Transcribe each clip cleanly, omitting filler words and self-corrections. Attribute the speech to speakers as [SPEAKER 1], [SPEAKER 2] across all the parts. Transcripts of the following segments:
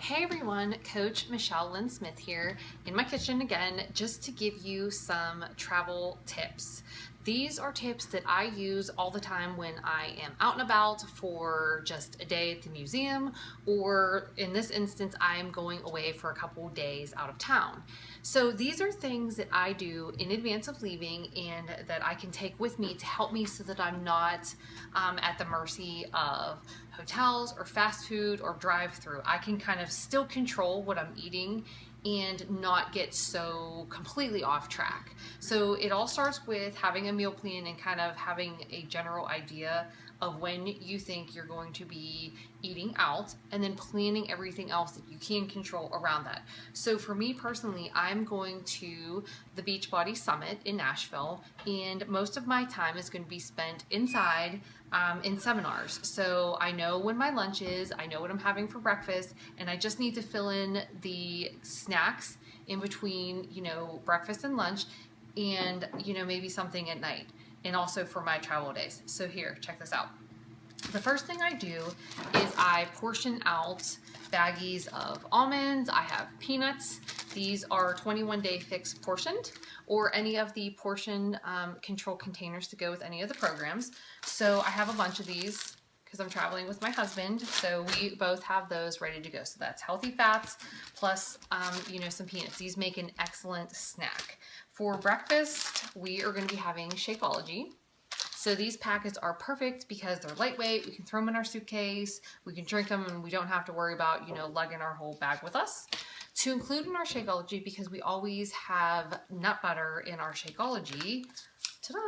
[SPEAKER 1] Hey everyone, Coach Michelle Lynn Smith here in my kitchen again, just to give you some travel tips. These are tips that I use all the time when I am out and about for just a day at the museum, or in this instance, I'm going away for a couple days out of town. So these are things that I do in advance of leaving and that I can take with me to help me so that I'm not at the mercy of hotels or fast food or drive-through. I can kind of still control what I'm eating and not get so completely off track. So it all starts with having a meal plan and kind of having a general idea of when you think you're going to be eating out, and then planning everything else that you can control around that. So for me personally, I'm going to the Beachbody Summit in Nashville, and most of my time is going to be spent inside in seminars. So I know when my lunch is, I know what I'm having for breakfast, and I just need to fill in the snacks in between, breakfast and lunch, and, maybe something at night, and also for my travel days. So here, check this out. The first thing I do is I portion out baggies of almonds. I have peanuts. These are 21-day fixed portioned, or any of the portion control containers to go with any of the programs. So I have a bunch of these because I'm traveling with my husband, so we both have those ready to go. So that's healthy fats plus some peanuts. These make an excellent snack. For breakfast, we are going to be having Shakeology. So these packets are perfect because they're lightweight. We can throw them in our suitcase, we can drink them, and we don't have to worry about, lugging our whole bag with us. To include in our Shakeology, because we always have nut butter in our Shakeology, ta-da!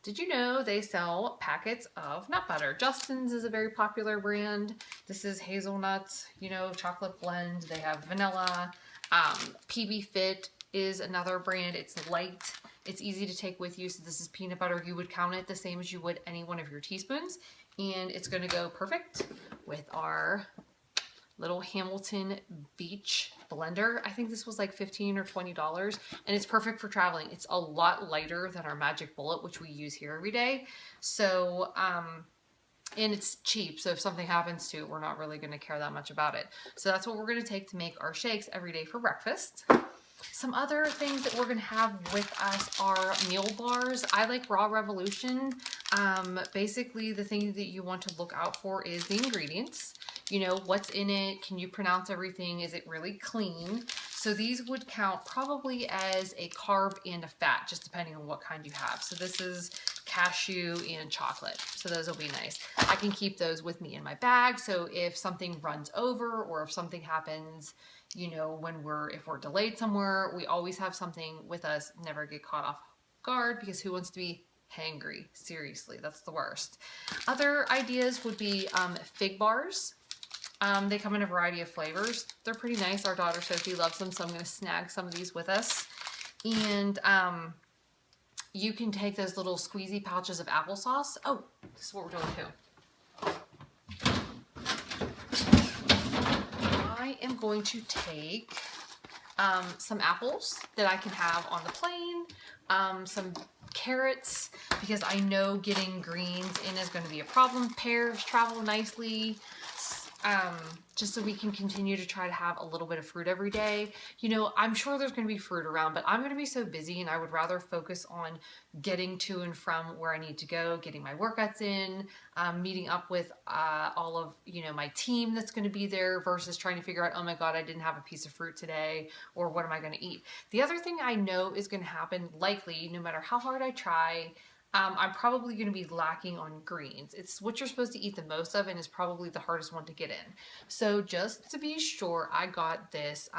[SPEAKER 1] Did you know they sell packets of nut butter? Justin's is a very popular brand. This is hazelnut, chocolate blend. They have vanilla. PB Fit is another brand. It's light. It's easy to take with you. So this is peanut butter. You would count it the same as you would any one of your teaspoons. And it's going to go perfect with our little Hamilton Beach blender. I think this was like $15 or $20, and it's perfect for traveling. It's a lot lighter than our Magic Bullet, which we use here every day. So, and it's cheap. So if something happens to it, we're not really going to care that much about it. So that's what we're going to take to make our shakes every day for breakfast. Some other things that we're going to have with us are meal bars. I like Raw Revolution. Basically, the thing that you want to look out for is the ingredients. What's in it? Can you pronounce everything? Is it really clean? So these would count probably as a carb and a fat, just depending on what kind you have. So this is cashew and chocolate. So those will be nice. I can keep those with me in my bag. So if something runs over, or if something happens, if we're delayed somewhere, we always have something with us. Never get caught off guard, because who wants to be hangry? Seriously, that's the worst. Other ideas would be fig bars. They come in a variety of flavors. They're pretty nice. Our daughter Sophie loves them, so I'm going to snag some of these with us. And you can take those little squeezy pouches of applesauce. Oh, this is what we're doing too. I am going to take some apples that I can have on the plane, some carrots, because I know getting greens in is going to be a problem. Pears travel nicely. Just so we can continue to try to have a little bit of fruit every day. I'm sure there's going to be fruit around, but I'm going to be so busy, and I would rather focus on getting to and from where I need to go, getting my workouts in, meeting up with all of my team that's going to be there, versus trying to figure out, oh my God, I didn't have a piece of fruit today, or what am I going to eat? The other thing I know is going to happen, likely, no matter how hard I try, I'm probably going to be lacking on greens. It's what you're supposed to eat the most of, and is probably the hardest one to get in. So just to be sure, I got this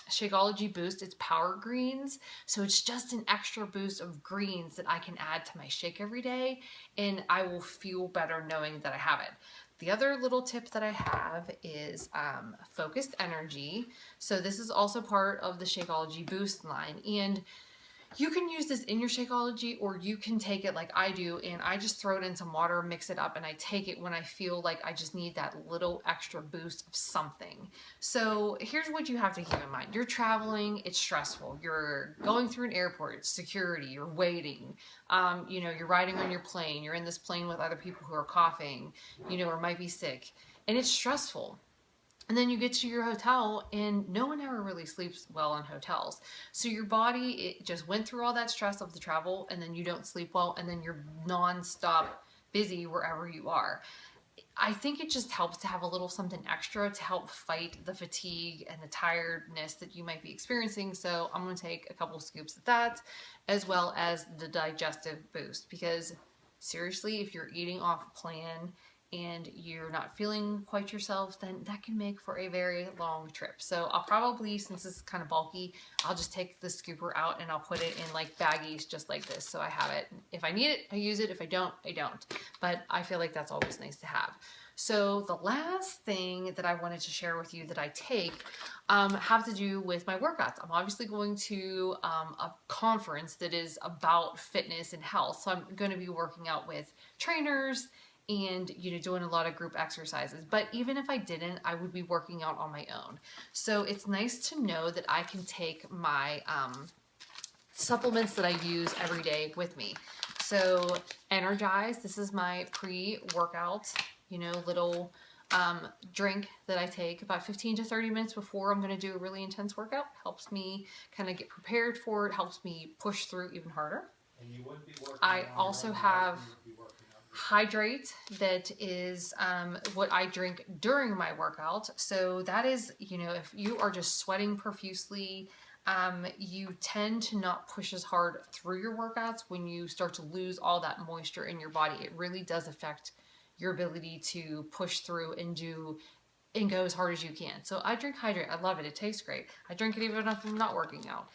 [SPEAKER 1] Shakeology Boost. It's Power Greens. So it's just an extra boost of greens that I can add to my shake every day, and I will feel better knowing that I have it. The other little tip that I have is Focused Energy. So this is also part of the Shakeology Boost line, and you can use this in your Shakeology, or you can take it like I do, and I just throw it in some water, mix it up, and I take it when I feel like I just need that little extra boost of something. So here's what you have to keep in mind. You're traveling, it's stressful. You're going through an airport, it's security, you're waiting. You're riding on your plane, you're in this plane with other people who are coughing, or might be sick, and it's stressful. And then you get to your hotel and no one ever really sleeps well in hotels. So your body, it just went through all that stress of the travel, and then you don't sleep well, and then you're nonstop busy wherever you are. I think it just helps to have a little something extra to help fight the fatigue and the tiredness that you might be experiencing. So I'm going to take a couple scoops of that, as well as the digestive boost, because seriously, if you're eating off plan and you're not feeling quite yourself, then that can make for a very long trip. So I'll probably, since this is kind of bulky, I'll just take the scooper out and I'll put it in like baggies just like this. So I have it. If I need it, I use it. If I don't, I don't. But I feel like that's always nice to have. So the last thing that I wanted to share with you that I take have to do with my workouts. I'm obviously going to a conference that is about fitness and health. So I'm going to be working out with trainers and doing a lot of group exercises. But even if I didn't, I would be working out on my own. So it's nice to know that I can take my supplements that I use every day with me. So Energize, this is my pre-workout, little drink that I take about 15 to 30 minutes before I'm going to do a really intense workout. Helps me kind of get prepared for it, helps me push through even harder. And you wouldn't be working I also have Hydrate, that is what I drink during my workout. So that is, if you are just sweating profusely, you tend to not push as hard through your workouts when you start to lose all that moisture in your body. It really does affect your ability to push through and go as hard as you can. So I drink Hydrate. I love it. It tastes great. I drink it even if I'm not working out.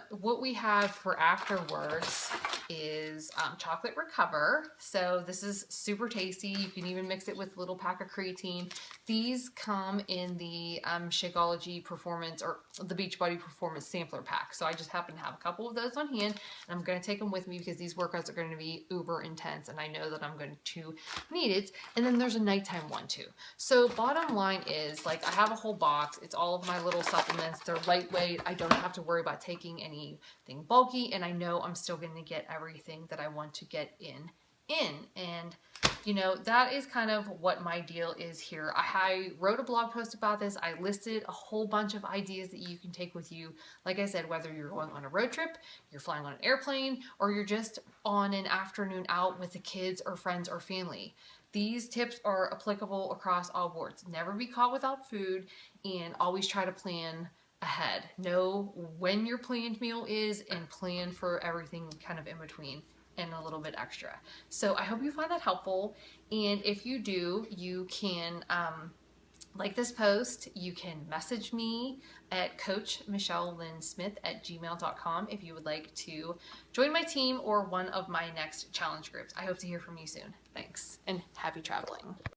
[SPEAKER 1] What we have for afterwards is Chocolate Recover. So this is super tasty. You can even mix it with a little pack of creatine. These come in the Shakeology Performance, or the Beachbody Performance Sampler Pack. So I just happen to have a couple of those on hand, and I'm going to take them with me because these workouts are going to be uber intense, and I know that I'm going to need it. And then there's a nighttime one too. So bottom line is, like, I have a whole box. It's all of my little supplements. They're lightweight. I don't have to worry about taking anything bulky, and I know I'm still going to get everything that I want to get in. And that is kind of what my deal is here. I wrote a blog post about this. I listed a whole bunch of ideas that you can take with you. Like I said, whether you're going on a road trip, you're flying on an airplane, or you're just on an afternoon out with the kids or friends or family. These tips are applicable across all boards. Never be caught without food, and always try to plan ahead. Know when your planned meal is and plan for everything kind of in between and a little bit extra. So I hope you find that helpful. And if you do, you can like this post. You can message me at coachmichelleLynn.Smith@gmail.com if you would like to join my team or one of my next challenge groups. I hope to hear from you soon. Thanks, and happy traveling.